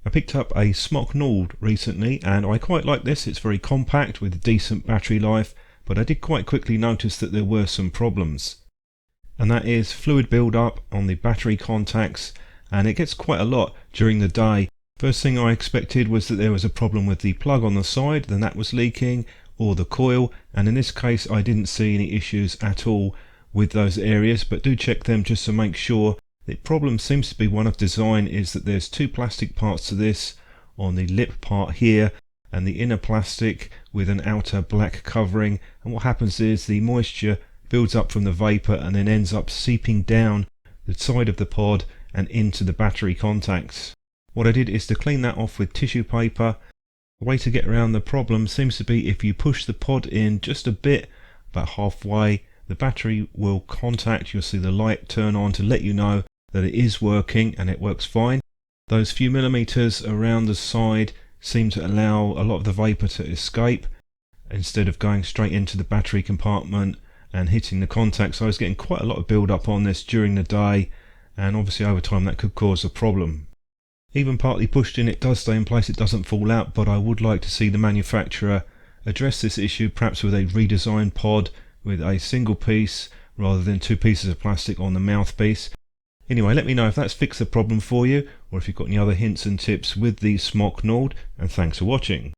I picked up a Smok Nord recently and I quite like this. It's very compact with decent battery life, but I did quite quickly notice that there were some problems. And that is fluid build-up on the battery contacts, and it gets quite a lot during the day. First thing I expected was that there was a problem with the plug on the side, then that was leaking, or the coil, and in this case I didn't see any issues at all with those areas, but do check them just to make sure. The problem seems to be one of design, is that there's two plastic parts to this on the lip part here and the inner plastic with an outer black covering, and what happens is the moisture builds up from the vapor and then ends up seeping down the side of the pod and into the battery contacts. What I did is to clean that off with tissue paper. The way to get around the problem seems to be if you push the pod in just a bit, about halfway, the battery will contact. You'll see the light turn on to let you know that it is working, and it works fine. Those few millimeters around the side seem to allow a lot of the vapor to escape instead of going straight into the battery compartment and hitting the contacts. So I was getting quite a lot of build up on this during the day, and obviously over time that could cause a problem. Even partly pushed in, it does stay in place, it doesn't fall out, but I would like to see the manufacturer address this issue, perhaps with a redesigned pod with a single piece rather than two pieces of plastic on the mouthpiece. Anyway, let me know if that's fixed the problem for you, or if you've got any other hints and tips with the Smok Nord, and thanks for watching.